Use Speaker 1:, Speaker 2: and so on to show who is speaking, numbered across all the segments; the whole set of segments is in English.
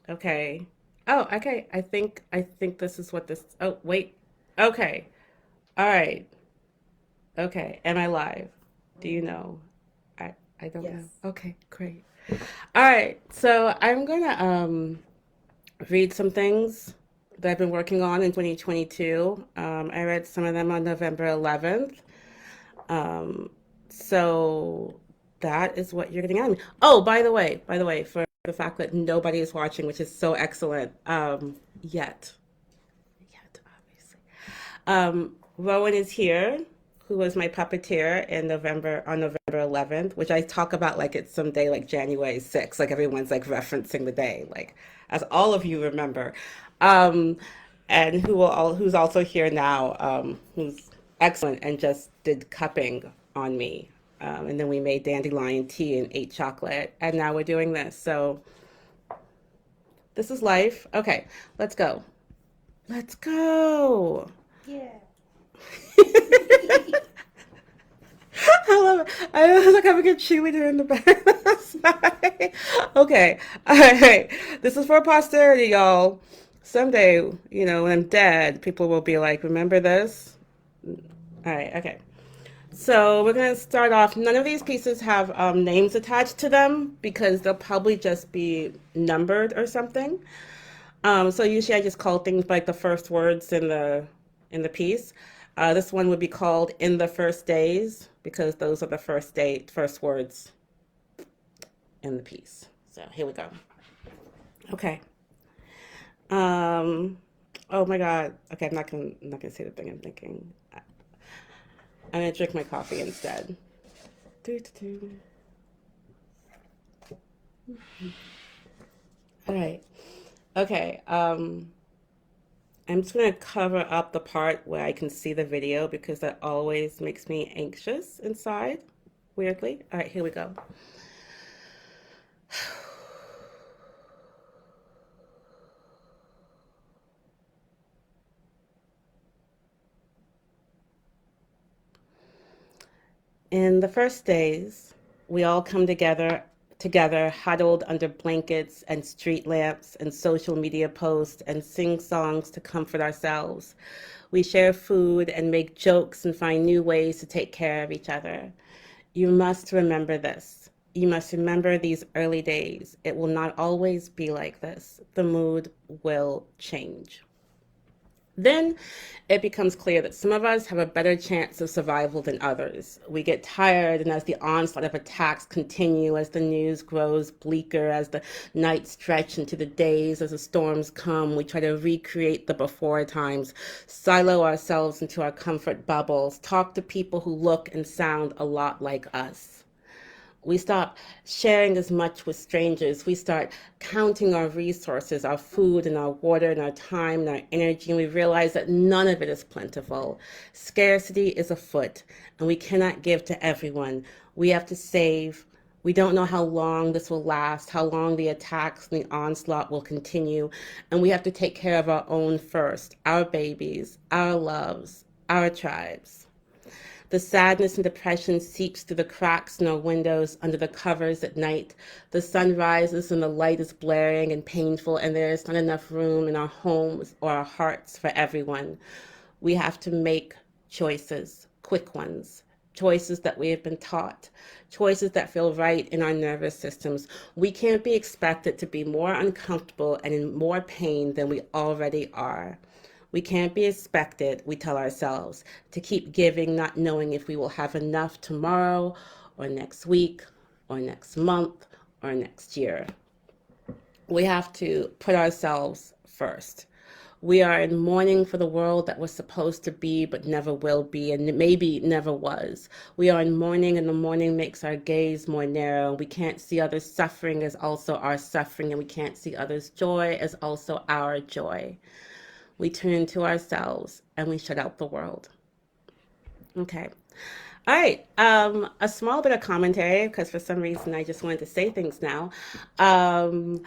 Speaker 1: Okay. Oh, okay. I think this is what this. Oh, wait. Okay. All right. Okay. Am I live? Do you know? I don't know.
Speaker 2: Yes.
Speaker 1: Okay, great. All right. So I'm gonna read some things that I've been working on in 2022. I read some of them on November 11th. Um, so that is what you're getting out of me. Oh, by the way, for the fact that nobody is watching, which is so excellent, yet, obviously. Rowan is here, who was my puppeteer in November on November 11th, which I talk about like it's someday like January 6th, like everyone's like referencing the day, like as all of you remember. Um, and who's also here now, who's excellent and just did cupping on me. And then we made dandelion tea and ate chocolate, and now we're doing this. So this is life. Okay, let's go. Let's go.
Speaker 2: Yeah.
Speaker 1: I love it. I was like having a cheerleader in the back. Okay. All right. This is for posterity, y'all. Someday, when I'm dead, people will be like, remember this? All right. Okay. So we're going to start off. None of these pieces have names attached to them because they'll probably just be numbered or something. So usually I just call things like the first words in the piece. This one would be called "In the First Days" because those are the first words in the piece. So here we go. Okay. Um. Oh my God. Okay, I'm not gonna say the thing I'm thinking. I'm gonna drink my coffee instead. Doo, doo, doo. All right. Okay. I'm just gonna cover up the part where I can see the video because that always makes me anxious inside, weirdly. All right, here we go. In the first days, we all come together, huddled under blankets and street lamps and social media posts and sing songs to comfort ourselves. We share food and make jokes and find new ways to take care of each other. You must remember this. You must remember these early days. It will not always be like this. The mood will change. Then it becomes clear that some of us have a better chance of survival than others. We get tired, and as the onslaught of attacks continue, as the news grows bleaker, as the nights stretch into the days, as the storms come, we try to recreate the before times, silo ourselves into our comfort bubbles, talk to people who look and sound a lot like us. We stop sharing as much with strangers. We start counting our resources, our food and our water and our time and our energy, and we realize that none of it is plentiful. Scarcity is afoot, and we cannot give to everyone. We have to save. We don't know how long this will last, how long the attacks and the onslaught will continue, and we have to take care of our own first, our babies, our loves, our tribes. The sadness and depression seeps through the cracks in our windows under the covers at night. The sun rises and the light is blaring and painful, and there is not enough room in our homes or our hearts for everyone. We have to make choices, quick ones, choices that we have been taught, choices that feel right in our nervous systems. We can't be expected to be more uncomfortable and in more pain than we already are. We can't be expected, we tell ourselves, to keep giving, not knowing if we will have enough tomorrow or next week or next month or next year. We have to put ourselves first. We are in mourning for the world that was supposed to be but never will be and maybe never was. We are in mourning, and the mourning makes our gaze more narrow. We can't see others' suffering as also our suffering, and we can't see others' joy as also our joy. We turn into ourselves and we shut out the world. Okay. All right. A small bit of commentary because for some reason I just wanted to say things now. Um,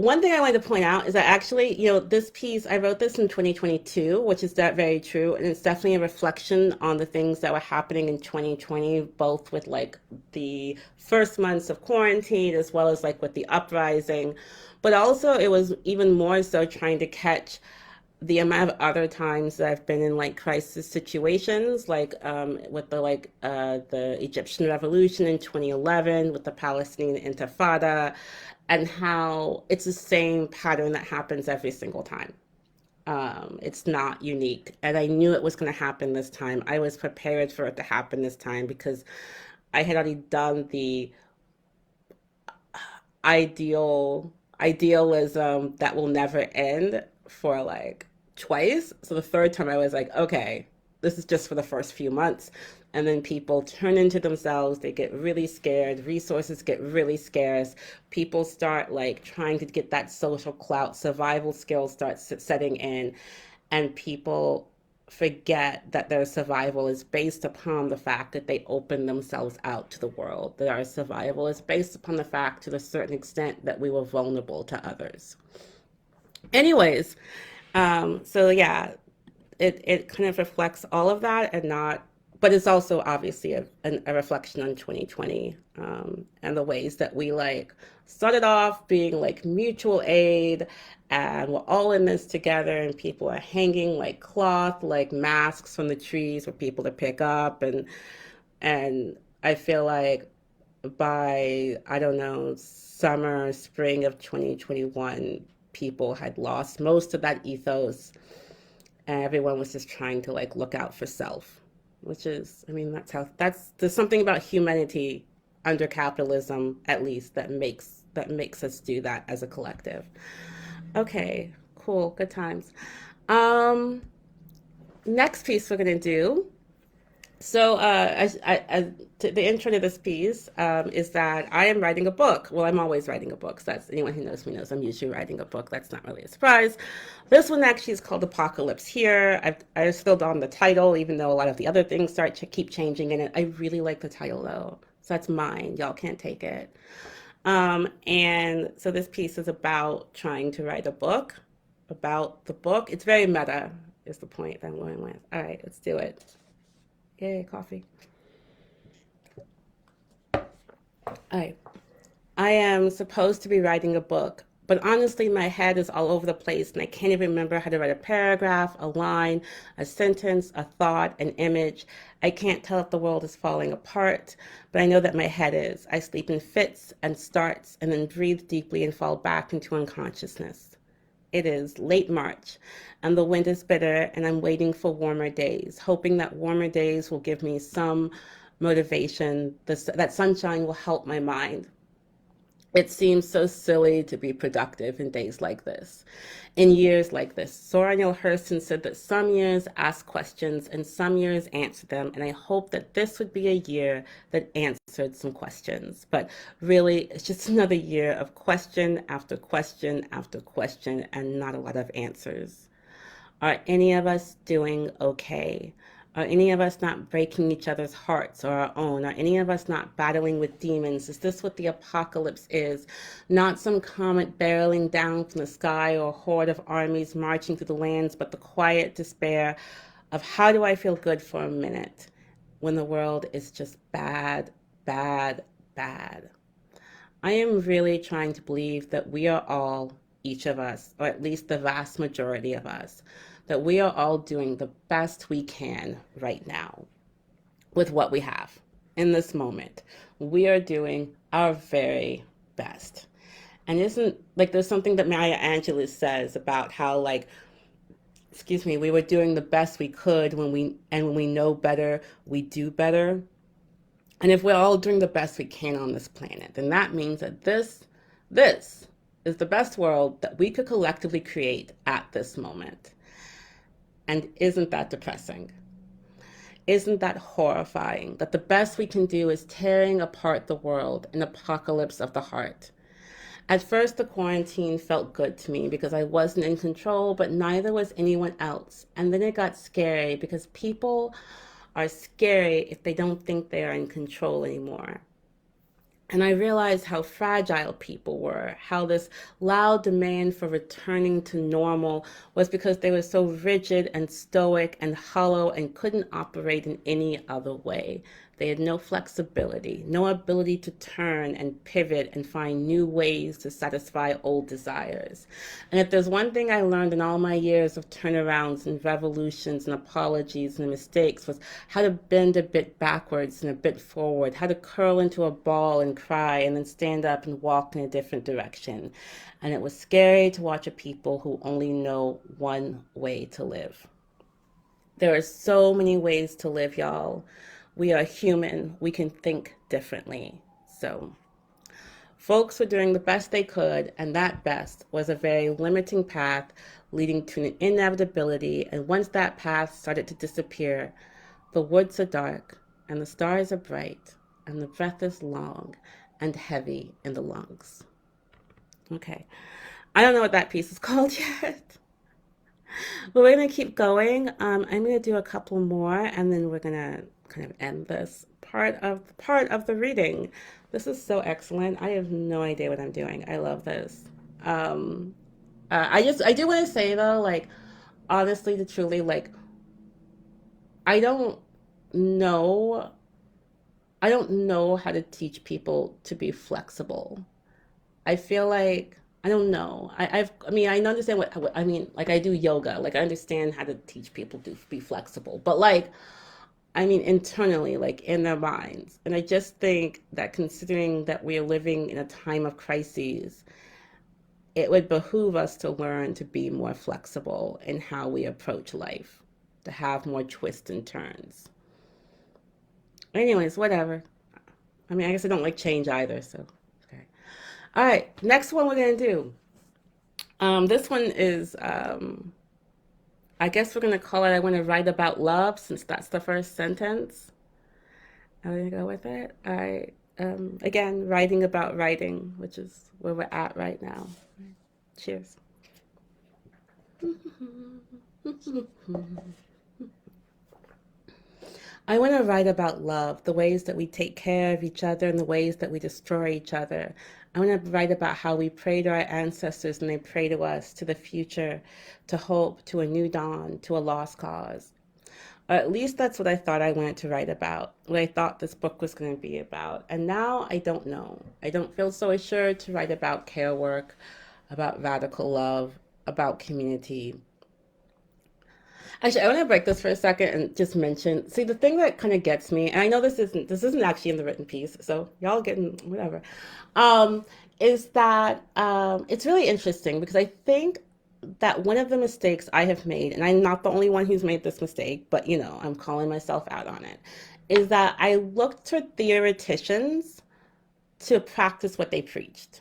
Speaker 1: one thing I wanted to point out is that actually, this piece, I wrote this in 2022, which is that very true. And it's definitely a reflection on the things that were happening in 2020, both with like the first months of quarantine as well as like with the uprising. But also, it was even more so trying to catch the amount of other times that I've been in like crisis situations, like with the Egyptian Revolution in 2011, with the Palestinian Intifada, and how it's the same pattern that happens every single time. It's not unique, and I knew it was going to happen this time. I was prepared for it to happen this time because I had already done the idealism that will never end for like twice. So the third time I was like, okay, this is just for the first few months. And then people turn into themselves, they get really scared, resources get really scarce, people start like trying to get that social clout, survival skills start setting in, and people forget that their survival is based upon the fact that they open themselves out to the world, that our survival is based upon the fact to a certain extent that we were vulnerable to others. Anyways, so yeah, it kind of reflects all of that and not, but it's also obviously a reflection on 2020, and the ways that we like started off being like mutual aid and we're all in this together and people are hanging like cloth, like masks from the trees for people to pick up. And I feel like by, I don't know, summer, spring of 2021, people had lost most of that ethos and everyone was just trying to like look out for self, which is, I mean, there's something about humanity under capitalism, at least, that makes us do that as a collective. Okay, cool, good times. Um, Next piece we're gonna do. So, the intro to this piece is that I am writing a book. Well, I'm always writing a book. So that's anyone who knows me knows I'm usually writing a book. That's not really a surprise. This one actually is called Apocalypse Here. I still on the title, even though a lot of the other things keep changing in it. I really like the title though, so that's mine. Y'all can't take it. And so this piece is about trying to write a book about the book. It's very meta, is the point that I'm going with. All right, let's do it. Yay, coffee. I I am supposed to be writing a book, but honestly, my head is all over the place and I can't even remember how to write a paragraph, a line, a sentence, a thought, an image. I can't tell if the world is falling apart, but I know that my head is. I sleep in fits and starts and then breathe deeply and fall back into unconsciousness. It is late March, and the wind is bitter, and I'm waiting for warmer days, hoping that warmer days will give me some motivation, that sunshine will help my mind. It seems so silly to be productive in days like this, in years like this. Zora Neale Hurston said that some years ask questions and some years answer them, and I hope that this would be a year that answered some questions. But really, it's just another year of question after question after question and not a lot of answers. Are any of us doing okay? Are any of us not breaking each other's hearts or our own? Are any of us not battling with demons? Is this what the apocalypse is? Not some comet barreling down from the sky or a horde of armies marching through the lands, but the quiet despair of how do I feel good for a minute when the world is just bad, bad, bad. I am really trying to believe that we are all, each of us, or at least the vast majority of us, that we are all doing the best we can right now with what we have in this moment. We are doing our very best. And isn't like there's something that Maya Angelou says about how like excuse me, we were doing the best we could when we know better, we do better. And if we're all doing the best we can on this planet, then that means that this is the best world that we could collectively create at this moment. And isn't that depressing? Isn't that horrifying? That the best we can do is tearing apart the world, an apocalypse of the heart. At first, the quarantine felt good to me because I wasn't in control, but neither was anyone else. And then it got scary because people are scary if they don't think they are in control anymore. And I realized how fragile people were, how this loud demand for returning to normal was because they were so rigid and stoic and hollow and couldn't operate in any other way. They had no flexibility, no ability to turn and pivot and find new ways to satisfy old desires. And if there's one thing I learned in all my years of turnarounds and revolutions and apologies and mistakes was how to bend a bit backwards and a bit forward, how to curl into a ball and cry and then stand up and walk in a different direction. And it was scary to watch a people who only know one way to live. There are so many ways to live, y'all. We are human. We can think differently. So, folks were doing the best they could, and that best was a very limiting path leading to an inevitability. And once that path started to disappear, the woods are dark, and the stars are bright, and the breath is long and heavy in the lungs. Okay. I don't know what that piece is called yet. But we're gonna keep going. I'm gonna do a couple more, and then we're gonna kind of end this part of the reading. This is so excellent. I have no idea what I'm doing. I love this. Um, I do want to say though, like honestly, to truly, like I don't know. I don't know how to teach people to be flexible. I feel like I don't know. I mean, I understand what I mean. Like I do yoga. Like I understand how to teach people to be flexible. But like I mean internally, like in their minds. And I just think that considering that we are living in a time of crises, it would behoove us to learn to be more flexible in how we approach life, to have more twists and turns. Anyways, whatever. I mean, I guess I don't like change either, so okay. All right, next one we're gonna do. This one is, I guess we're gonna call it. I want to write about love since that's the first sentence. I'm gonna go with it. All right. Again, writing about writing, which is where we're at right now. Cheers. I want to write about love, the ways that we take care of each other and the ways that we destroy each other. I want to write about how we pray to our ancestors and they pray to us, to the future, to hope, to a new dawn, to a lost cause. Or at least that's what I thought I wanted to write about, what I thought this book was going to be about. And now I don't know. I don't feel so assured to write about care work, about radical love, about community. Actually, I want to break this for a second and just mention. See, the thing that kind of gets me, and I know this isn't actually in the written piece, so y'all getting whatever, um, is that it's really interesting because I think that one of the mistakes I have made, and I'm not the only one who's made this mistake, but I'm calling myself out on it, is that I looked to theoreticians to practice what they preached,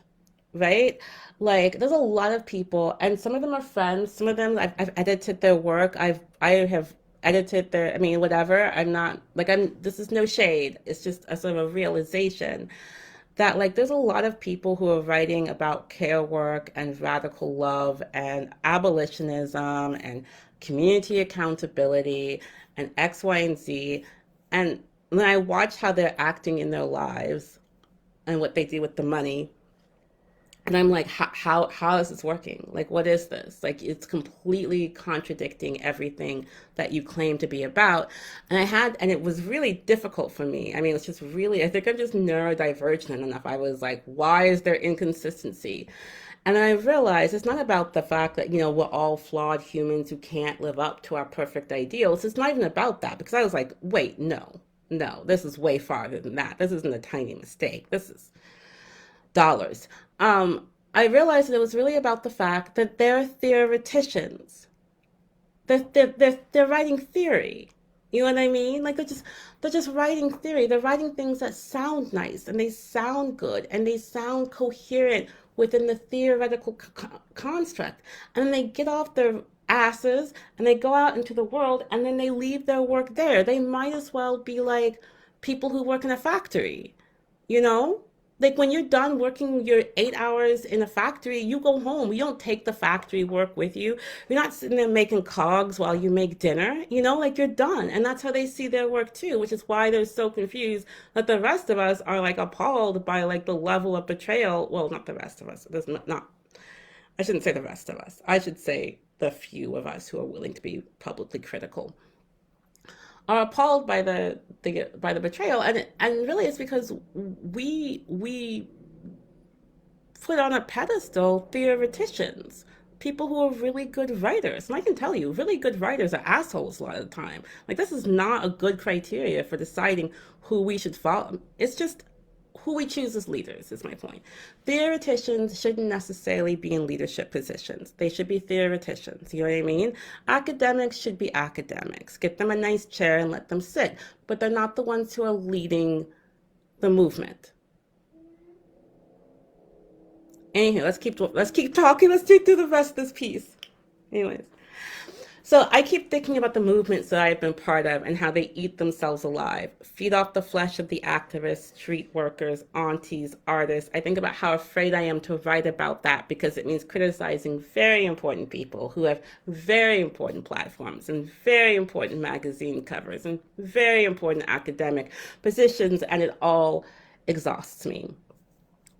Speaker 1: right? Like there's a lot of people, and some of them are friends. Some of them I've edited their work. I have edited their. I mean, whatever. I'm not like I'm. This is no shade. It's just a sort of a realization that like there's a lot of people who are writing about care work and radical love and abolitionism and community accountability and X, Y, and Z. And when I watch how they're acting in their lives and what they do with the money, and I'm like, how is this working? Like, what is this? Like, it's completely contradicting everything that you claim to be about. And it was really difficult for me. I mean, it's just really, I think I'm just neurodivergent enough. I was like, why is there inconsistency? And I realized it's not about the fact that, we're all flawed humans who can't live up to our perfect ideals. It's not even about that because I was like, wait, no, no, this is way farther than that. This isn't a tiny mistake. This is dollars. I realized that it was really about the fact that they're theoreticians. They're writing theory. You know what I mean? Like they're just writing theory. They're writing things that sound nice and they sound good and they sound coherent within the theoretical construct. And then they get off their asses and they go out into the world and then they leave their work there. They might as well be like people who work in a factory, you know? Like when you're done working your 8 hours in a factory, you go home. You don't take the factory work with you. You're not sitting there making cogs while you make dinner. Like you're done. And that's how they see their work too, which is why they're so confused that the rest of us are like appalled by like the level of betrayal. Well, not the rest of us. There's not, I shouldn't say the rest of us. I should say the few of us who are willing to be publicly critical are appalled by the betrayal, and really it's because we put on a pedestal theoreticians, people who are really good writers. And I can tell you, really good writers are assholes a lot of the time. Like, this is not a good criteria for deciding who we should follow. It's just who we choose as leaders, is my point. Theoreticians shouldn't necessarily be in leadership positions. They should be theoreticians. You know what I mean? Academics should be academics. Get them a nice chair and let them sit. But they're not the ones who are leading the movement. Anywho, let's keep talking. Let's get through the rest of this piece. Anyways. So I keep thinking about the movements that I've been part of and how they eat themselves alive, feed off the flesh of the activists, street workers, aunties, artists. I think about how afraid I am to write about that because it means criticizing very important people who have very important platforms and very important magazine covers and very important academic positions, and it all exhausts me.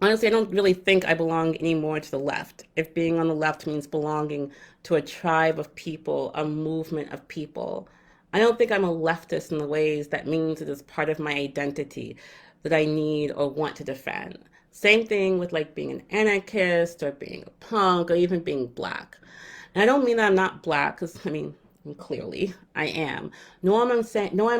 Speaker 1: Honestly, I don't really think I belong anymore to the left. If being on the left means belonging to a tribe of people, a movement of people, I don't think I'm a leftist in the ways that means it is part of my identity that I need or want to defend. Same thing with like being an anarchist or being a punk or even being black. And I don't mean that I'm not black, because I mean, clearly I am. Nor am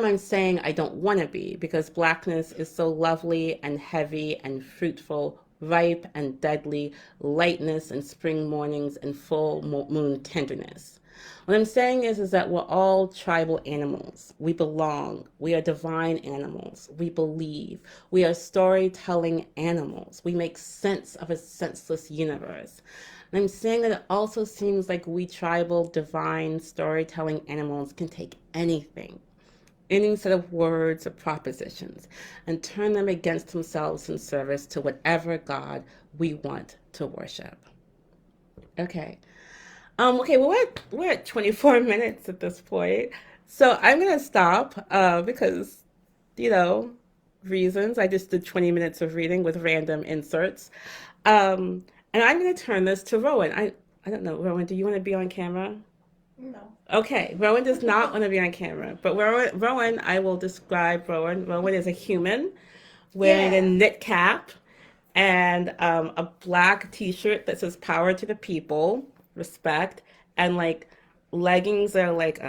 Speaker 1: I saying I don't want to be, because blackness is so lovely and heavy and fruitful, ripe and deadly, lightness and spring mornings and full moon tenderness. What I'm saying is that we're all tribal animals. We belong. We are divine animals. We believe. We are storytelling animals. We make sense of a senseless universe. And I'm saying that it also seems like we tribal, divine, storytelling animals can take anything, any set of words or propositions, and turn them against themselves in service to whatever God we want to worship. Okay. Okay, well, we're at 24 minutes at this point. So I'm going to stop because, you know, reasons. I just did 20 minutes of reading with random inserts. And I'm going to turn this to Rowan. I don't know, Rowan, do you want to be on camera?
Speaker 2: No.
Speaker 1: Okay, Rowan does not want to be on camera. But Rowan, I will describe Rowan. Rowan is a human wearing a
Speaker 2: Yeah.
Speaker 1: knit cap and a black t-shirt that says power to the people, respect, and like leggings are like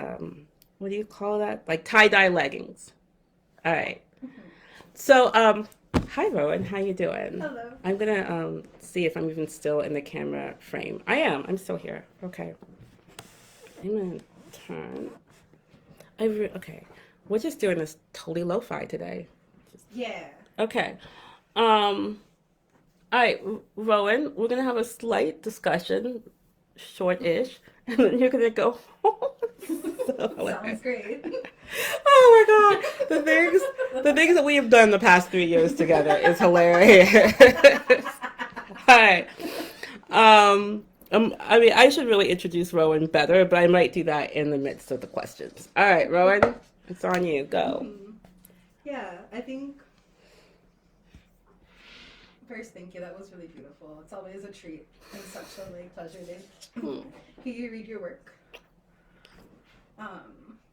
Speaker 1: what do you call that? Like tie-dye leggings. All right. So hi Rowan, how you doing?
Speaker 2: Hello.
Speaker 1: I'm gonna see if I'm even still in the camera frame. I am. I'm still here. Okay. I'm gonna turn. Okay. We're just doing this totally lo-fi today.
Speaker 2: Yeah.
Speaker 1: Okay. All right, Rowan, we're gonna have a slight discussion, short-ish, and then you're gonna go home. So hilarious.
Speaker 2: Sounds great.
Speaker 1: Oh my God, the things that we have done the past 3 years together is hilarious. All right. I mean, I should really introduce Rowan better, but I might do that in the midst of the questions. All right, Rowan, it's on you. Go.
Speaker 2: Yeah, I think first, thank you. That was really beautiful. It's always a treat and such a like pleasure to hear you read your work.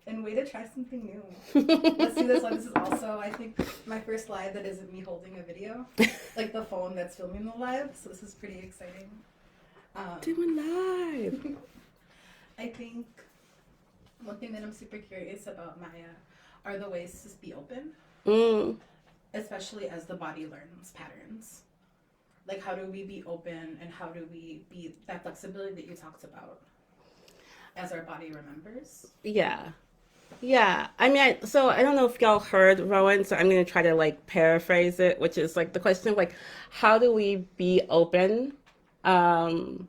Speaker 2: And way to try something new. Let's do this one. This is also, I think, my first live that isn't me holding a video, like the phone that's filming the live. So this is pretty exciting.
Speaker 1: Doing live.
Speaker 2: I think one thing that I'm super curious about, Maya, are the ways to be open, especially as the body learns patterns. Like, how do we be open, and how do we be that flexibility that you talked about as our body remembers?
Speaker 1: Yeah. Yeah, I mean, so I don't know if y'all heard Rowan, so I'm gonna try to like paraphrase it, which is like the question of like, how do we be open? Um,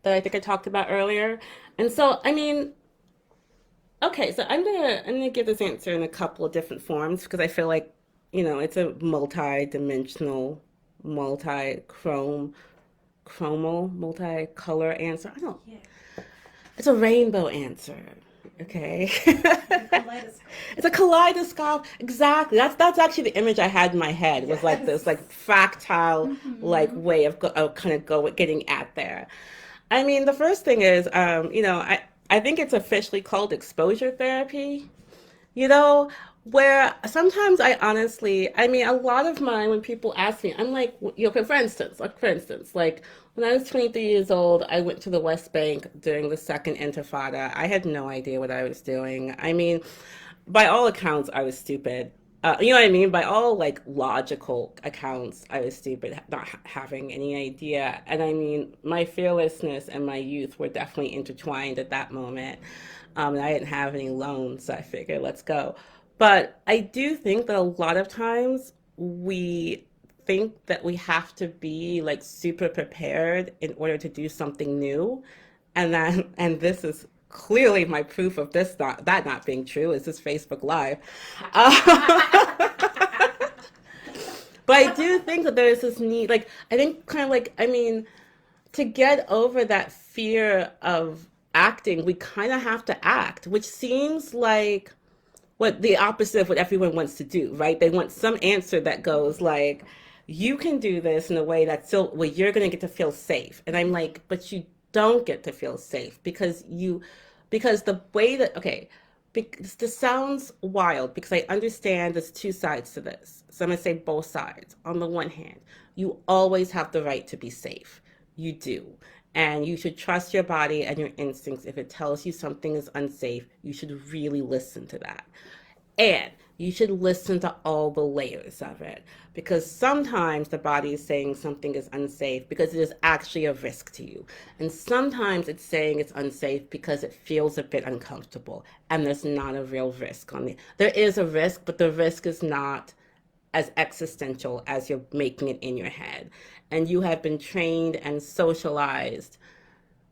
Speaker 1: that I think I talked about earlier. And so, I mean, okay, so I'm gonna give this answer in a couple of different forms because I feel like, it's a multi-dimensional, multi-chrome, multi-color answer. I don't,
Speaker 2: Yeah.
Speaker 1: it's a rainbow answer. Okay.
Speaker 2: Like a kaleidoscope.
Speaker 1: It's a kaleidoscope. Exactly. That's actually the image I had in my head. It was like this like
Speaker 2: Yes.
Speaker 1: fractal like
Speaker 2: Mm-hmm.
Speaker 1: way of kind of getting at there. I mean, the first thing is I think it's officially called exposure therapy. You know, where sometimes I honestly, I mean, a lot of mine, when people ask me, I'm like, okay, for instance, like when I was 23 years old, I went to the West Bank during the Second Intifada. I had no idea what I was doing. I mean, by all accounts, I was stupid. You know what I mean? By all like logical accounts, I was stupid, not having any idea. And I mean, my fearlessness and my youth were definitely intertwined at that moment. And I didn't have any loans, so I figured, let's go. But I do think that a lot of times we think that we have to be like super prepared in order to do something new, and this is clearly my proof of that not being true is this Facebook Live. But I do think that there's this need, like I think kind of like I mean, to get over that fear of acting, we kind of have to act, which seems like what the opposite of what everyone wants to do, right? They want some answer that goes like, you can do this in a way that's still where you're going to get to feel safe. And I'm like, but you don't get to feel safe because the way that, okay, because this sounds wild because I understand there's two sides to this. So I'm going to say both sides. On the one hand, you always have the right to be safe. You do. And you should trust your body and your instincts. If it tells you something is unsafe, you should really listen to that. And you should listen to all the layers of it because sometimes the body is saying something is unsafe because it is actually a risk to you. And sometimes it's saying it's unsafe because it feels a bit uncomfortable and there's not a real risk on it. There is a risk, but the risk is not as existential as you're making it in your head. And you have been trained and socialized,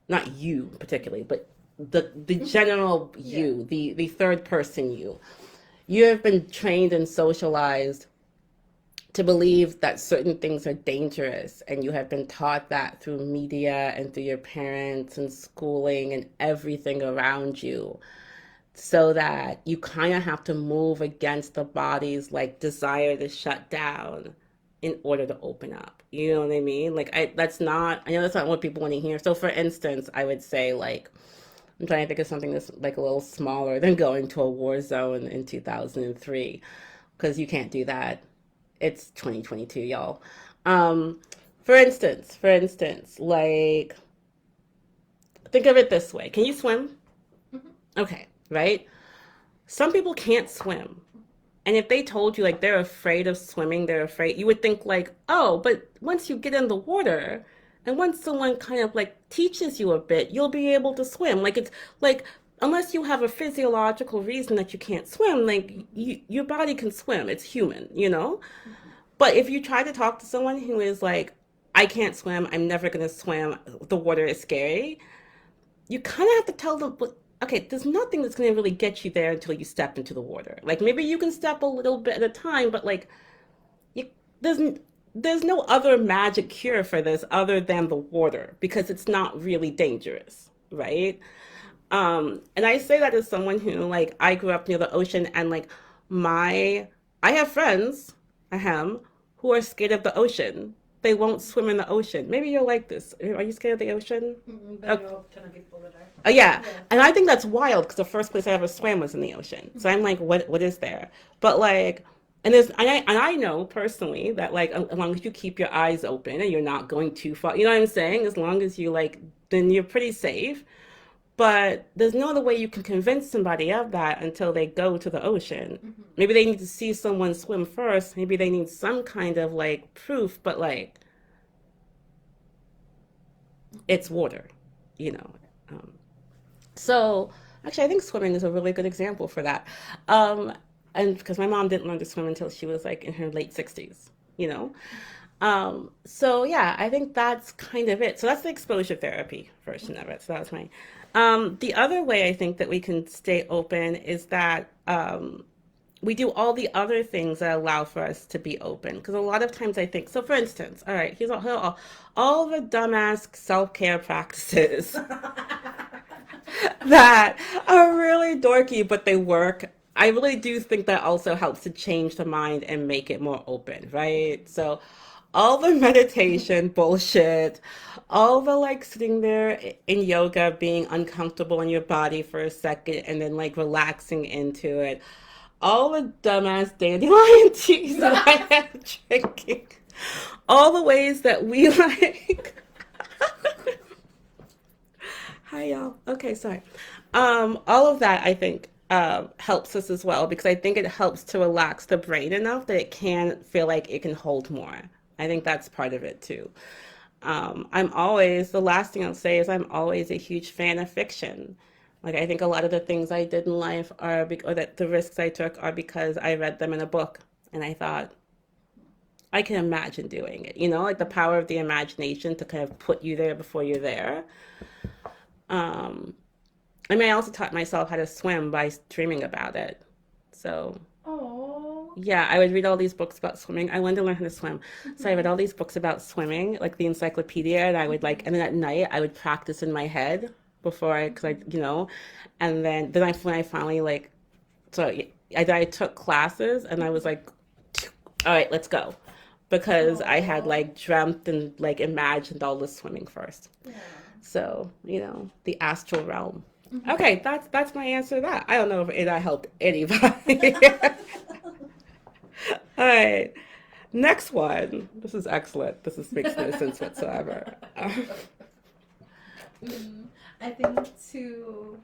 Speaker 1: not you particularly, but the general
Speaker 2: Yeah.
Speaker 1: you, the third person you. You have been trained and socialized to believe that certain things are dangerous, and you have been taught that through media and through your parents and schooling and everything around you, so that you kind of have to move against the body's like desire to shut down in order to open up. You know what I mean? Like I know that's not what people want to hear. So for instance, I would say like I'm trying to think of something that's like a little smaller than going to a war zone in 2003 because you can't do that. It's 2022, y'all. Um, for instance, like think of it this way. Can you swim?
Speaker 2: Mm-hmm.
Speaker 1: Okay, right? Some people can't swim. And if they told you like they're afraid of swimming, they're afraid, you would think like, oh, but once you get in the water and once someone kind of like teaches you a bit, you'll be able to swim. Like it's like unless you have a physiological reason that you can't swim, like your body can swim. It's human, you know?
Speaker 2: Mm-hmm.
Speaker 1: But if you try to talk to someone who is like, I can't swim, I'm never gonna swim, the water is scary, you kind of have to tell them, okay, there's nothing that's going to really get you there until you step into the water. Like maybe you can step a little bit at a time, but like you, there's there's no other magic cure for this other than the water because it's not really dangerous, right? And I say that as someone who like I grew up near the ocean and like my I have friends, ahem, who are scared of the ocean. They won't swim in the ocean. Maybe you're like this. Are you scared of the ocean?
Speaker 2: Mm-hmm.
Speaker 1: Uh,
Speaker 2: Then you'll turn on people that are.
Speaker 1: yeah,
Speaker 2: Yeah.
Speaker 1: and I think that's wild because the first place I ever swam was in the ocean. So I'm like, what is there? But like, and I know personally that like as long as you keep your eyes open and you're not going too far, you know what I'm saying? As long as you like, then you're pretty safe. But there's no other way you can convince somebody of that until they go to the ocean.
Speaker 2: Mm-hmm.
Speaker 1: Maybe they need to see someone swim first. Maybe they need some kind of like proof, but like it's water, you know. Um, So actually, I think swimming is a really good example for that. Um, and because my mom didn't learn to swim until she was like in her late 60s, you know? So yeah, I think that's kind of it. So that's the exposure therapy version of it. So that was mine. The other way I think that we can stay open is that we do all the other things that allow for us to be open. Because a lot of times I think, so for instance, all right, all the dumbass self care practices that are really dorky, but they work. I really do think that also helps to change the mind and make it more open, right? So, all the meditation bullshit, all the like sitting there in yoga, being uncomfortable in your body for a second and then like relaxing into it, all the dumbass dandelion teas that I am drinking, all the ways that we like. Hi, y'all. Okay, sorry. All of that I think helps us as well because I think it helps to relax the brain enough that it can feel like it can hold more. I think that's part of it too. The last thing I'll say is I'm always a huge fan of fiction. Like I think a lot of the things I did in life or that the risks I took are because I read them in a book and I thought I can imagine doing it. You know, like the power of the imagination to kind of put you there before you're there. Um, I mean, I also taught myself how to swim by dreaming about it. So,
Speaker 2: Oh.
Speaker 1: yeah, I would read all these books about swimming. I wanted to learn how to swim. So I read all these books about swimming, like the encyclopedia, and I would like, and then at night I would practice in my head before because and then when I finally like, so I took classes and I was like, all right, let's go. Because I had
Speaker 2: Oh.
Speaker 1: like dreamt and like imagined all the swimming first.
Speaker 2: Yeah.
Speaker 1: So, the astral realm.
Speaker 2: Mm-hmm.
Speaker 1: Okay, that's my answer to that. I don't know if it I helped anybody. All right. Next one. This is excellent. Makes no sense whatsoever.
Speaker 2: I think to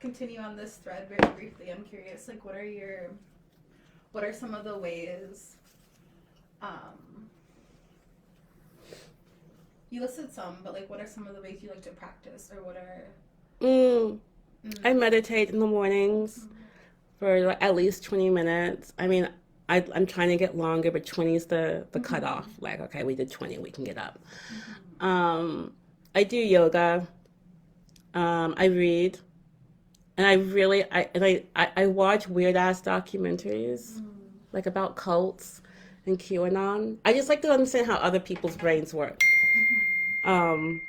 Speaker 2: continue on this thread very briefly, I'm curious, like, what are some of the ways, um, you listed some, but like, what are some of the ways you like to practice, or what are,
Speaker 1: mm, I
Speaker 2: mm,
Speaker 1: meditate in the mornings for like, at least 20 minutes. I mean, I'm trying to get longer, but 20 is the
Speaker 2: mm-hmm,
Speaker 1: cutoff. Like, okay, we did 20, we can get up.
Speaker 2: mm-hmm,
Speaker 1: Um, I do yoga. I read. And I really, I watch weird ass documentaries,
Speaker 2: mm,
Speaker 1: like about cults and QAnon. I just like to understand how other people's brains work.
Speaker 2: mm-hmm.
Speaker 1: Um,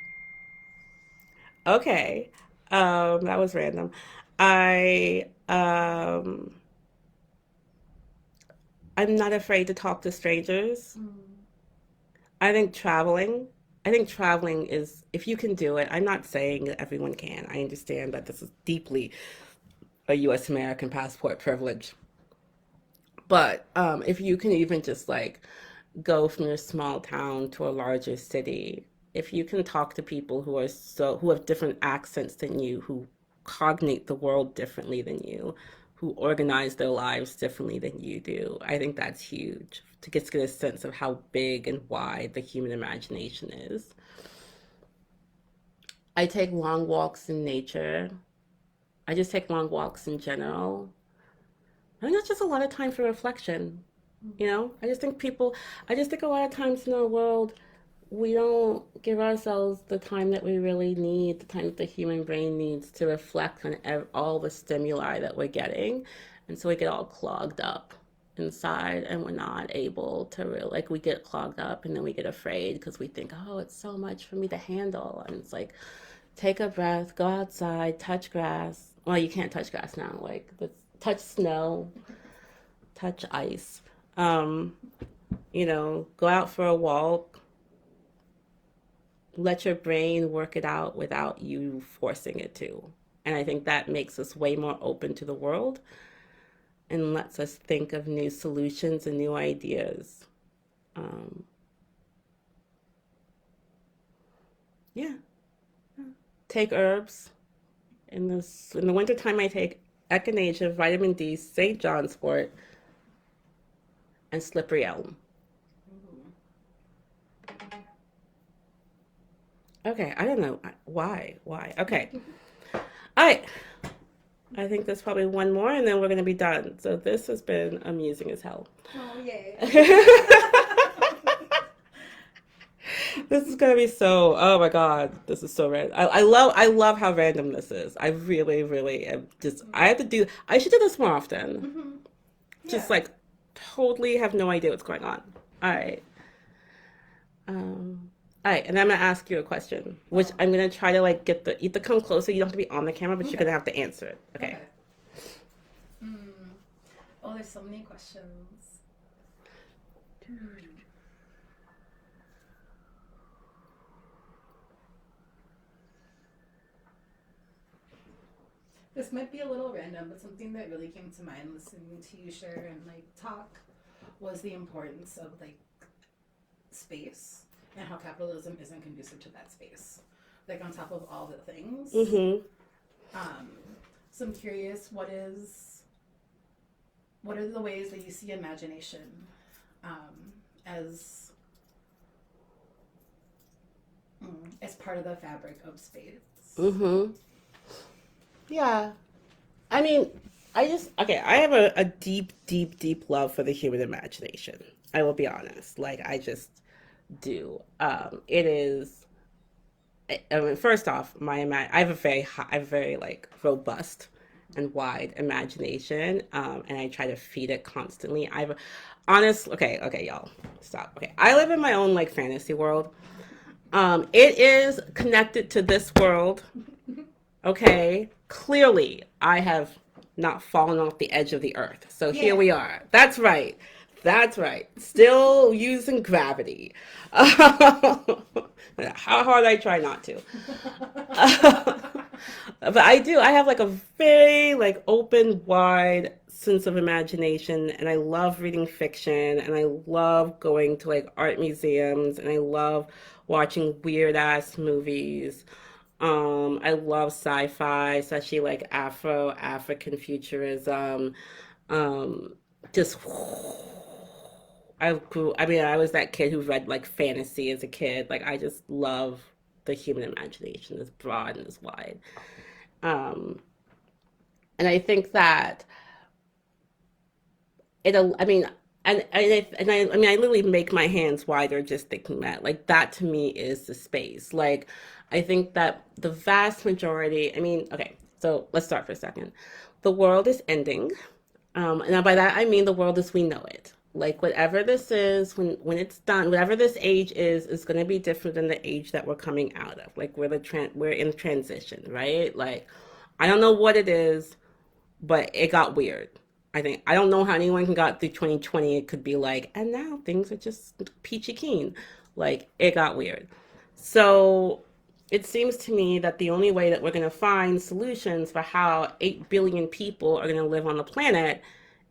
Speaker 1: okay. That was random. I, I'm not afraid to talk to strangers.
Speaker 2: Mm,
Speaker 1: I think traveling, I think traveling is, if you can do it, I'm not saying that everyone can. I understand that this is deeply a US American passport privilege. But if you can even just like go from your small town to a larger city, if you can talk to people who have different accents than you, who cognate the world differently than you, who organize their lives differently than you do, I think that's huge to get a sense of how big and wide the human imagination is. I take long walks in nature. I just take long walks in general. I think that's just a lot of time for reflection. I just think a lot of times in our world, we don't give ourselves the time that we really need, the time that the human brain needs to reflect on all the stimuli that we're getting. And so we get all clogged up inside and we're not able to really, like, we get clogged up and then we get afraid because we think, oh, it's so much for me to handle. And it's like, take a breath, go outside, touch grass. Well, you can't touch grass now. Like, touch snow, touch ice. Um, go out for a walk, let your brain work it out without you forcing it to. And I think that makes us way more open to the world and lets us think of new solutions and new ideas. Um, yeah, take herbs. In the wintertime, I take echinacea, vitamin D, St. John's wort, and slippery elm. Okay, I don't know why. Why? Okay. All right. I think there's probably one more, and then we're gonna be done. So this has been amusing as hell.
Speaker 2: Oh, yay.
Speaker 1: This is gonna be so. Oh my god, this is so random. I love how random this is. I really, really am just. I have to do. I should do this more often.
Speaker 2: Mm-hmm.
Speaker 1: just
Speaker 2: Yeah.
Speaker 1: like totally have no idea what's going on. All right. All right, and I'm gonna ask you a question, which
Speaker 2: Oh.
Speaker 1: I'm gonna try to like get the you have to come closer. You don't have to be on the camera, but you're
Speaker 2: Okay.
Speaker 1: gonna have to answer it. Okay.
Speaker 2: Okay. Mm. Oh, there's so many questions. Hmm. This might be a little random, but something that really came to mind listening to you share and like talk was the importance of like space and how capitalism isn't conducive to that space. Like on top of all the things.
Speaker 1: Mm-hmm.
Speaker 2: Um, so I'm curious, what are the ways that you see imagination as as part of the fabric of space?
Speaker 1: Mm-hmm. Yeah. I mean, I just okay. I have a deep, deep, deep love for the human imagination. I will be honest. Like I just do. It is. I mean, first off, I have a very high, I have a very like robust and wide imagination, and I try to feed it constantly. I've honest. Okay, okay, y'all, stop. Okay, I live in my own like fantasy world. It is connected to this world. Okay, clearly I have not fallen off the edge of the earth. So here
Speaker 2: Yeah.
Speaker 1: we are. That's right. That's right. Still using gravity. How hard I try not to. But I do. I have like a very like open, wide sense of imagination, and I love reading fiction, and I love going to like art museums, and I love watching weird ass movies. I love sci-fi, especially like African futurism. Um, just I mean, I was that kid who read like fantasy as a kid. Like I just love the human imagination is broad and is wide. Um, and I think that I mean, I mean, I literally make my hands wider just thinking that. Like that to me is the space. Like, I think that the vast majority. I mean, okay, so let's start for a second. The world is ending, and by that I mean the world as we know it. Like whatever this is, when it's done, whatever this age is going to be different than the age that we're coming out of. Like we're in transition, right? Like, I don't know what it is, but it got weird. I don't know how anyone can got through 2020. It could be like, and now things are just peachy keen. Like it got weird. So it seems to me that the only way that we're going to find solutions for how 8 billion people are going to live on the planet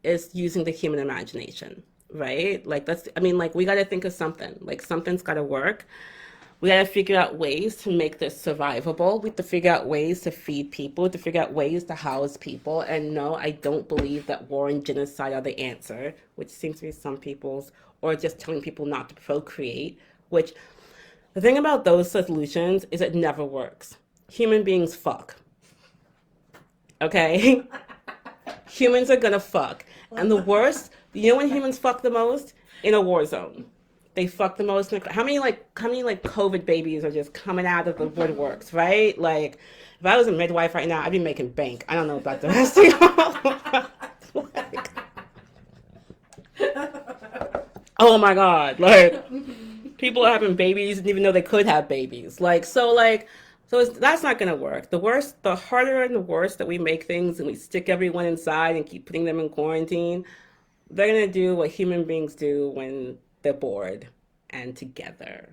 Speaker 1: is using the human imagination, right? Like that's I mean like we got to think of something. Like something's got to work. We got to figure out ways to make this survivable. We have to figure out ways to feed people, to figure out ways to house people. And no, I don't believe that war and genocide are the answer, which seems to be some people's, or just telling people not to procreate, which the thing about those solutions is it never works. Human beings fuck. Okay? Humans are gonna fuck. And the worst, you know when humans fuck the most? In a war zone. They fuck the most. How many like COVID babies are just coming out of the woodworks, right? Like if I was a midwife right now, I'd be making bank. I don't know about the rest of y'all. Like, oh my god. Like people are having babies didn't even know they could have babies. That's not gonna work. The harder and the worse that we make things and we stick everyone inside and keep putting them in quarantine, they're gonna do what human beings do when they're bored and together.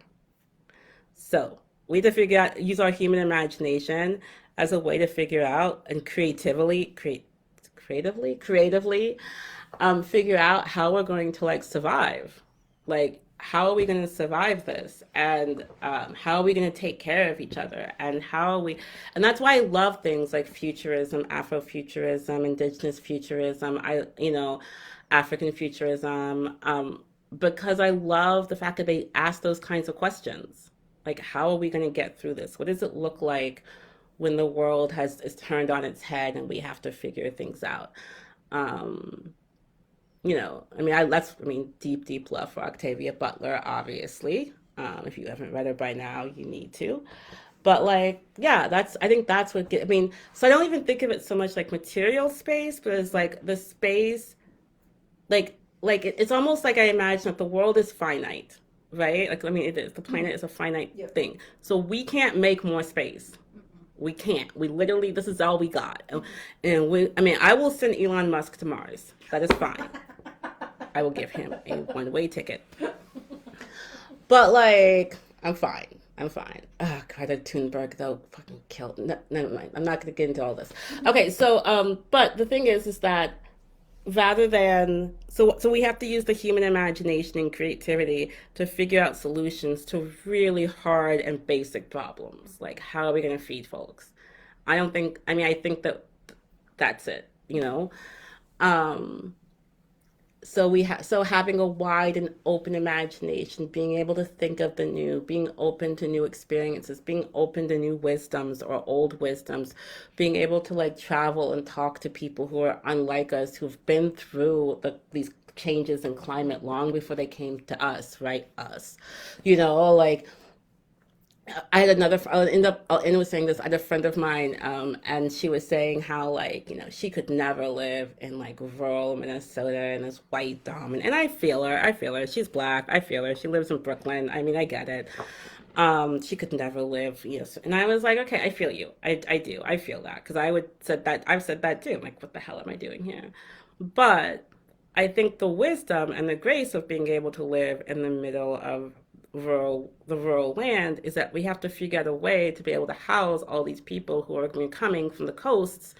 Speaker 1: So we have to use our human imagination as a way to figure out and creatively, figure out how we're going to like survive. Like, how are we going to survive this? And how are we going to take care of each other? And that's why I love things like futurism, Afrofuturism, indigenous futurism, African futurism, because I love the fact that they ask those kinds of questions. Like, how are we going to get through this? What does it look like when the world is turned on its head and we have to figure things out? Um, I mean, deep, deep love for Octavia Butler, obviously. If you haven't read her by now, you need to. But like, yeah, I think that's I mean, so I don't even think of it so much like material space, but it's like the space It's almost like I imagine that the world is finite, right? Like I mean, it is. The
Speaker 2: Mm-hmm.
Speaker 1: planet is a finite
Speaker 2: Yep.
Speaker 1: thing, so we can't make more space. We can't. We literally, this is all we got. And I mean, I will send Elon Musk to Mars. That is fine. I will give him a one-way ticket. But like, I'm fine. I'm fine. Oh, Greta Thunberg though fucking killed. No, never mind. I'm not gonna get into all this. Okay, so but the thing is that rather than so we have to use the human imagination and creativity to figure out solutions to really hard and basic problems. Like, how are we gonna feed folks? I don't think. I mean, I think that that's it. You know. Um, so having a wide and open imagination, being able to think of the new, being open to new experiences, being open to new wisdoms or old wisdoms, being able to like travel and talk to people who are unlike us, who've been through these changes in climate long before they came to us, right? Us, like I had another. I'll end with saying this. I had a friend of mine, and she was saying how, like, she could never live in like rural Minnesota and this white dominant. And I feel her. I feel her. She's black. I feel her. She lives in Brooklyn. I mean, I get it. She could never live. Yes. And I was like, okay, I feel you. I do. I feel that because I would said that. I've said that too. I'm like, what the hell am I doing here? But I think the wisdom and the grace of being able to live in the middle of the rural land is that we have to figure out a way to be able to house all these people who are going to be coming from the coasts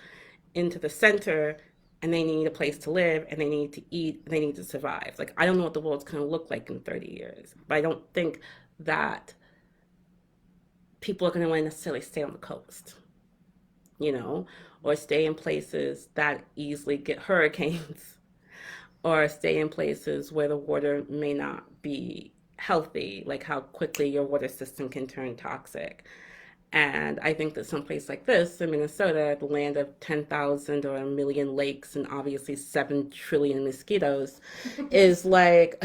Speaker 1: into the center, and they need a place to live, and they need to eat, and they need to survive. Like, I don't know what the world's going to look like in 30 years, but I don't think that people are going to want to necessarily stay on the coast, you know, or stay in places that easily get hurricanes, or stay in places where the water may not be healthy, like how quickly your water system can turn toxic. And I think that someplace like this in Minnesota, the land of 10,000 or a million lakes and obviously 7 trillion mosquitoes, is like,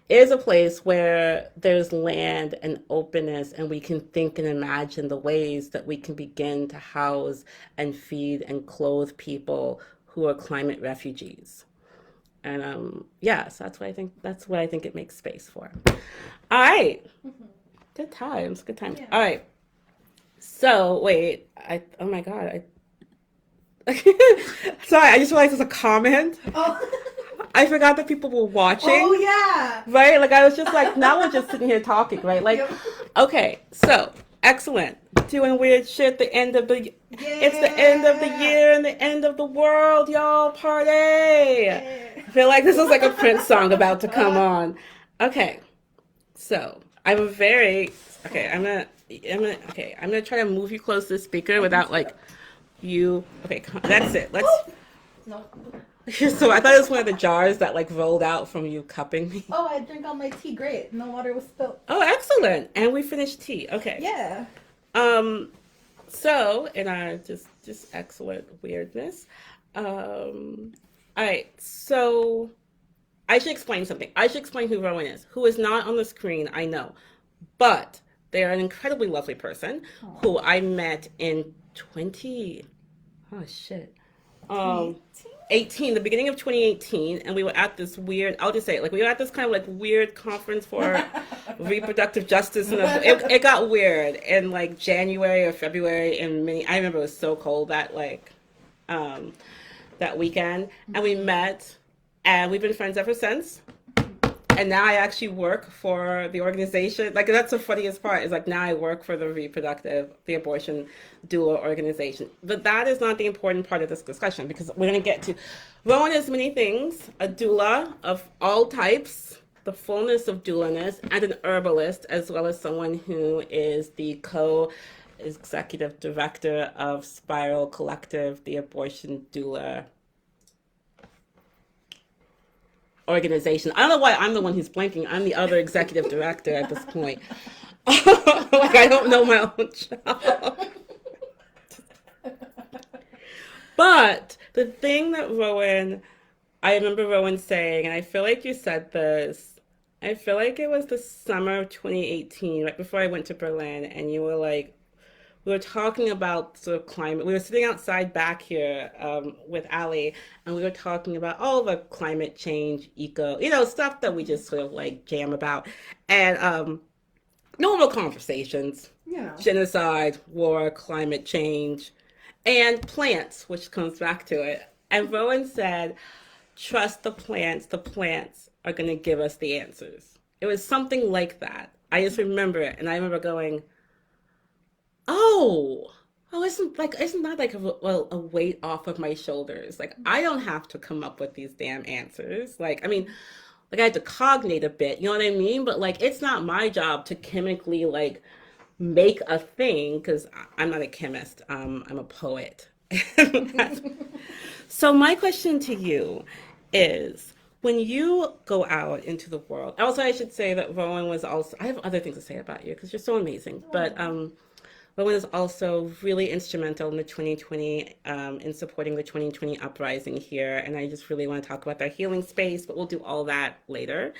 Speaker 1: is a place where there's land and openness, and we can think and imagine the ways that we can begin to house and feed and clothe people who are climate refugees. And yes, that's what I think. That's what I think it makes space for. All right, good times, good times.
Speaker 2: Yeah.
Speaker 1: All right. So wait, oh my god, I sorry, I just realized there's a comment.
Speaker 2: Oh.
Speaker 1: I forgot that people were watching.
Speaker 2: Oh yeah.
Speaker 1: Right? Like I was just like, now we're just sitting here talking, right? Like,
Speaker 2: Yep.
Speaker 1: okay, so excellent. Doing weird shit. The end of the
Speaker 2: Yeah.
Speaker 1: It's the end of the year and the end of the world, y'all. Party.
Speaker 2: Yeah.
Speaker 1: I feel like this is like a Prince song about to come on. Okay, so I'm a very okay. I'm gonna try to move you close to the speaker without like you. Okay, that's it. Let's.
Speaker 2: No.
Speaker 1: So I thought it was one of the jars that like rolled out from you cupping me.
Speaker 2: Oh, I drank all my tea. Great. No water was spilled.
Speaker 1: Oh, excellent. And we finished tea. Okay.
Speaker 2: Yeah.
Speaker 1: Um, so in our just excellent weirdness. All right. So I should explain something. I should explain who Rowan is, who is not on the screen, I know. But they are an incredibly lovely person who I met in 20 oh shit. Um 18, the beginning of 2018, and we were at this weird, I'll just say it, like we were at this kind of like weird conference for reproductive justice, and it got weird in like January or February, and I remember it was so cold um, that weekend, and we met, and we've been friends ever since. And now I actually work for the organization. Like that's the funniest part is like now I work for the abortion doula organization. But that is not the important part of this discussion because we're going to get to Rowan is many things, a doula of all types, the fullness of doulaness, and an herbalist, as well as someone who is the co-executive director of Spiral Collective, the abortion doula organization. I don't know why I'm the one who's blanking. I'm the other executive director at this point. Like I don't know my own job. But the thing that I remember Rowan saying, and I feel like you said this, I feel like it was the summer of 2018, right before I went to Berlin, and you were like, we were talking about sort of climate. We were sitting outside back here with Ali, and we were talking about all the climate change, eco, stuff that we just sort of like jam about, and normal conversations,
Speaker 2: You know.
Speaker 1: genocide, war, climate change, and plants, which comes back to it. And Rowan said, trust the plants. The plants are going to give us the answers. It was something like that. I just remember it. And I remember going, oh, isn't that like a weight off of my shoulders? Like, I don't have to come up with these damn answers. Like, I mean, like I had to cognate a bit, you know what I mean? But like, it's not my job to chemically like make a thing because I'm not a chemist. I'm a poet. So my question to you is when you go out into the world, also I should say that Rowan was also, I have other things to say about you because you're so amazing, but Rowan is also really instrumental in the 2020, in supporting the 2020 uprising here. And I just really want to talk about their healing space, but we'll do all that later.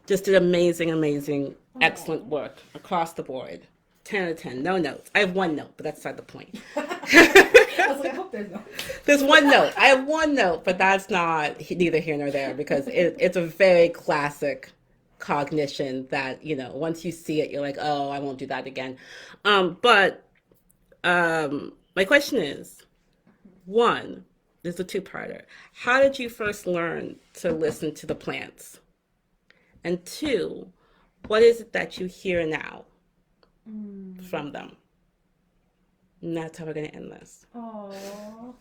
Speaker 1: Just did amazing, amazing, excellent work across the board. 10 out of 10, no notes. I have one note, but that's not the point.
Speaker 2: I was like, I hope there's no.
Speaker 1: There's one note. I have one note, but that's not neither here nor there because it's a very classic cognition that, once you see it, you're like, oh, I won't do that again. But my question is, one, there's a two-parter. How did you first learn to listen to the plants? And two, what is it that you hear now from them? And that's how we're going to end this.
Speaker 2: Oh,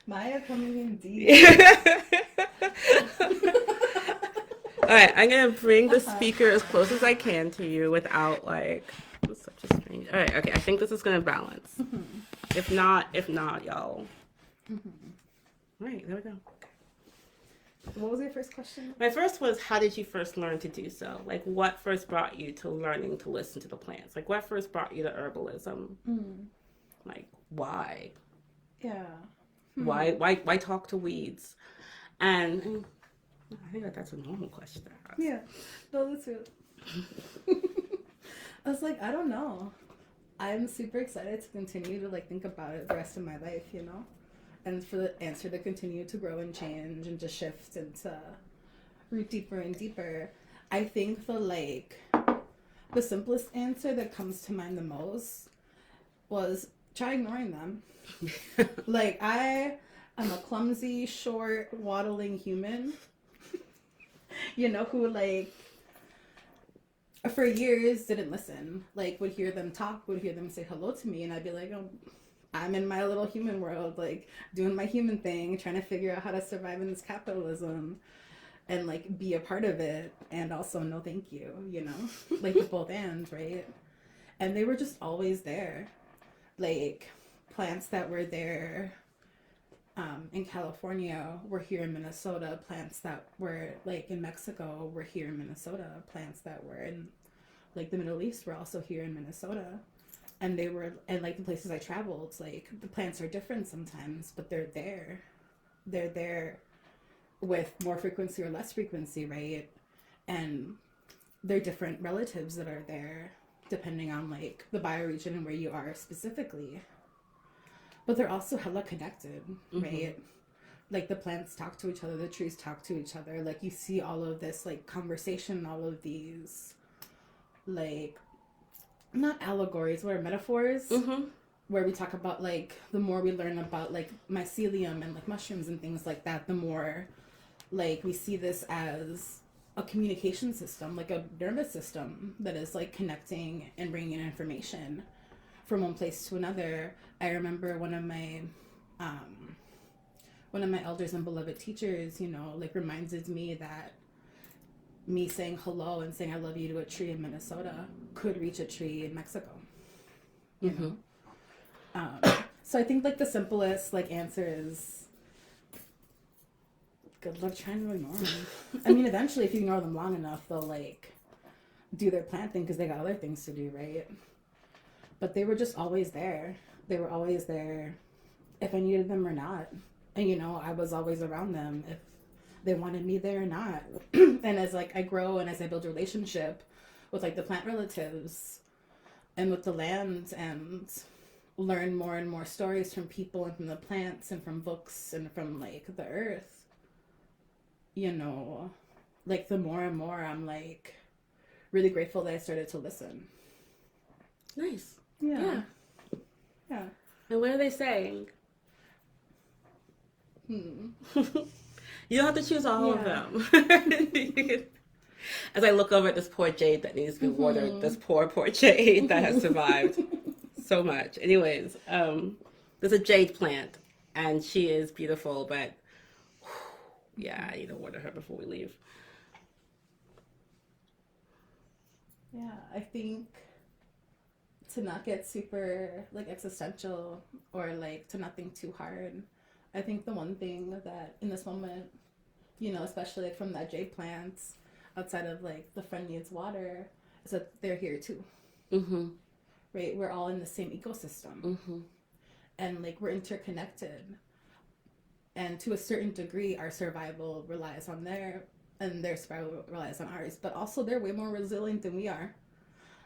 Speaker 2: Maya coming in deep.
Speaker 1: All right, I'm going to bring the speaker as close as I can to you without like, it's such a strange. All right, okay, I think this is going to balance. If not, y'all. All right, there we go.
Speaker 2: What was your first question?
Speaker 1: My first was, how did you first learn to do so? Like, what first brought you to learning to listen to the plants? Like, what first brought you to herbalism? Like, why?
Speaker 2: Yeah.
Speaker 1: Why talk to weeds? And I think that's a normal question to ask.
Speaker 2: Yeah. No, that's it. I was like, I don't know. I'm super excited to continue to like think about it the rest of my life, and for the answer to continue to grow and change and to shift and to root deeper and deeper. I think the simplest answer that comes to mind the most was try ignoring them. Like, I am a clumsy, short, waddling human, who like for years didn't listen, like would hear them talk, would hear them say hello to me, and I'd be like, oh, I'm in my little human world, like doing my human thing, trying to figure out how to survive in this capitalism and like be a part of it and also no thank you, like with both ends, right? And they were just always there. Like plants that were there in California were here in Minnesota. Plants that were like in Mexico were here in Minnesota. Plants that were in like the Middle East were also here in Minnesota. And they were, and like the places I traveled, like the plants are different sometimes, but they're there. They're there with more frequency or less frequency, right? And they're different relatives that are there depending on like the bioregion and where you are specifically. But they're also hella connected, right? Like the plants talk to each other, the trees talk to each other. Like you see all of this like conversation, all of these like not allegories, what are metaphors? Where we talk about like the more we learn about like mycelium and like mushrooms and things like that, the more like we see this as a communication system, like a nervous system that is like connecting and bringing information from one place to another. I remember one of my elders and beloved teachers, like reminded me that me saying hello and saying I love you to a tree in Minnesota could reach a tree in Mexico. You know? So I think like the simplest like answer is good luck trying to ignore them. I mean, eventually if you ignore them long enough, they'll like do their plant thing because they got other things to do, right? But they were just always there. They were always there if I needed them or not. And I was always around them if they wanted me there or not. And as like I grow and as I build a relationship with like the plant relatives, and with the lands and learn more and more stories from people and from the plants and from books and from like the earth, you know, like the more and more I'm like really grateful that I started to listen.
Speaker 1: Nice.
Speaker 2: Yeah.
Speaker 1: Yeah.
Speaker 2: Yeah.
Speaker 1: And what are they saying? You don't have to choose all of them. As I look over at this poor jade that needs to be watered, this poor jade that has survived so much. Anyways, there's a jade plant, and she is beautiful, but yeah, I need to water her before we leave.
Speaker 2: Yeah, I think to not get super like existential or like to not think too hard. I think the one thing that in this moment, you know, especially like from that jade plants, outside of like the friend needs water, is that they're here too.
Speaker 1: Mm-hmm.
Speaker 2: Right? We're all in the same ecosystem.
Speaker 1: Mm-hmm.
Speaker 2: And like we're interconnected. And to a certain degree our survival relies on their survival relies on ours. But also they're way more resilient than we are.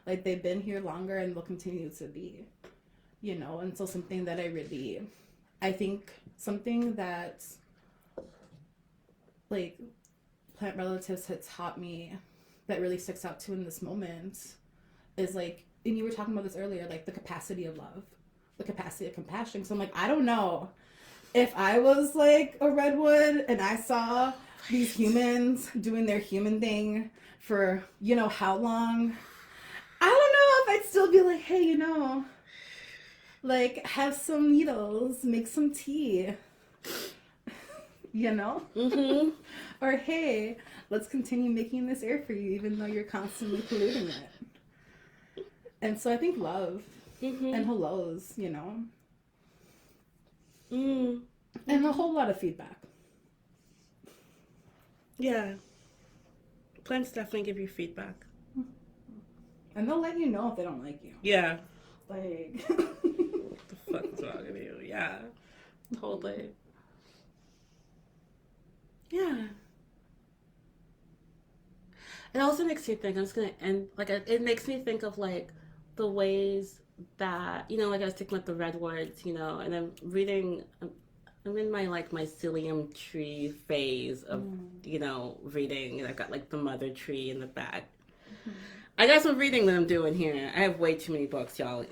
Speaker 2: Like they've been here longer and will continue to be. You know, and so something that I think something that like plant relatives had taught me that really sticks out to in this moment is like, and you were talking about this earlier, like the capacity of love, the capacity of compassion. So I'm like, I don't know if I was like a redwood and I saw these humans doing their human thing for you know how long, I don't know if I'd still be like, hey, you know, like have some needles, make some tea, you know?
Speaker 1: Mm-hmm.
Speaker 2: Or hey, let's continue making this air for you even though you're constantly polluting it. And so I think love and hellos, you know, and a whole lot of feedback.
Speaker 1: Yeah. Plants definitely give you feedback.
Speaker 2: And they'll let you know if they don't like you.
Speaker 1: Yeah.
Speaker 2: Like,
Speaker 1: What the fuck is wrong with you? Yeah. Totally. Yeah. It also makes me think, I'm just gonna end, like, it makes me think of, like, the ways that, you know, like I was thinking about the redwoods, you know, and I'm reading, I'm in my, like, mycelium tree phase of, you know, reading, and I've got, like, the mother tree in the back. I got some reading that I'm doing here. I have way too many books, y'all.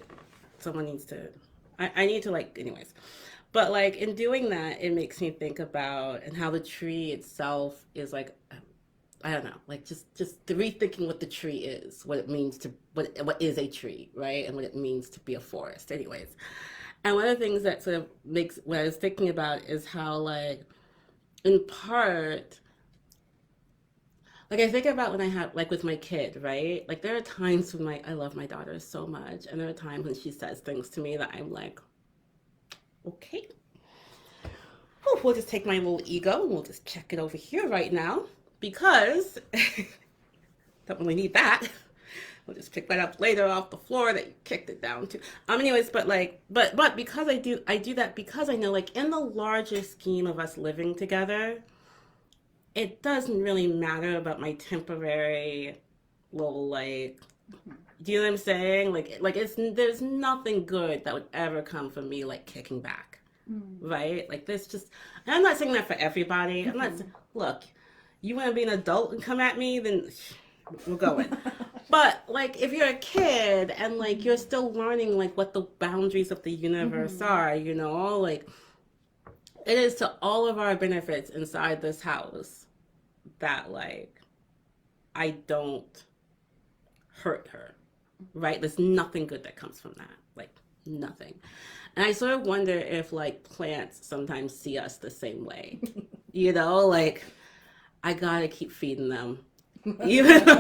Speaker 1: Someone needs to, I need to, like, anyways. But, like, in doing that, it makes me think about, and how the tree itself is, like, I don't know, like just rethinking what the tree is, what it means to what is a tree, right, and what it means to be a forest. Anyways, and one of the things that sort of makes what I was thinking about is how, like, in part, like I think about when I have, like, with my kid, right? Like there are times when I love my daughter so much, and there are times when she says things to me that I'm like, okay, whew, we'll just take my little ego and we'll just check it over here right now because don't really need that. We'll just pick that up later off the floor that you kicked it down to. Anyways, but like, but because I do that because I know, like, in the larger scheme of us living together, it doesn't really matter about my temporary little, like, do you know what I'm saying? Like it's there's nothing good that would ever come from me like kicking back, right? Like this just, and I'm not saying that for everybody. I'm not. Look, you want to be an adult and come at me, then we're going. But like if you're a kid and like you're still learning like what the boundaries of the universe are, you know, like it is to all of our benefits inside this house that like I don't hurt her, right? There's nothing good that comes from that, like nothing. And I sort of wonder if like plants sometimes see us the same way, you know, like I gotta keep feeding them. Even the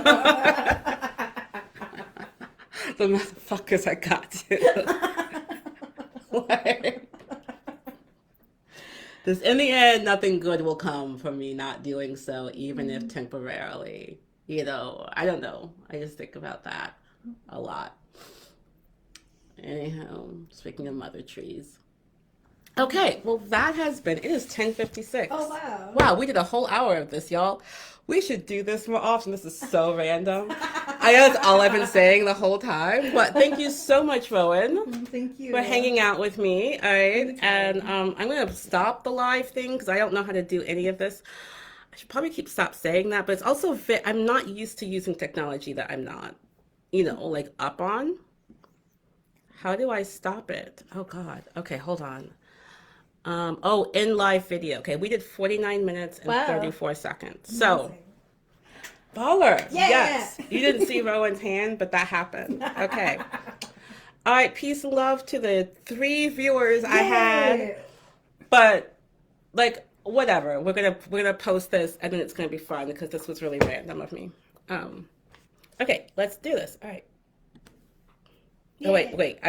Speaker 1: motherfuckers I got to. Like, this, in the end, nothing good will come from me not doing so, even if temporarily. You know, I don't know. I just think about that a lot. Anyhow, speaking of mother trees, Okay, well that has been, it is 10:56.
Speaker 2: Oh, wow.
Speaker 1: Wow, we did a whole hour of this, y'all. We should do this more often. This is so random. I know that's all I've been saying the whole time, but thank you so much, Rowan,
Speaker 2: Thank you
Speaker 1: for hanging out with me. All right,
Speaker 2: Anytime.
Speaker 1: and I'm gonna stop the live thing because I don't know how to do any of this. I should probably stop saying that, but it's also I'm not used to using technology that I'm not, like up on. How do I stop it? Oh God. Okay, hold on. In live video. Okay, we did 49 minutes and
Speaker 2: Wow.
Speaker 1: 34 seconds. So,
Speaker 2: Amazing.
Speaker 1: baller.
Speaker 2: Yeah.
Speaker 1: Yes. You didn't see Rowan's hand, but that happened. Okay. All right, peace and love to the 3 viewers I had. But like whatever. We're gonna post this and then it's gonna be fun because this was really random of me. Okay, let's do this. All right. Oh wait.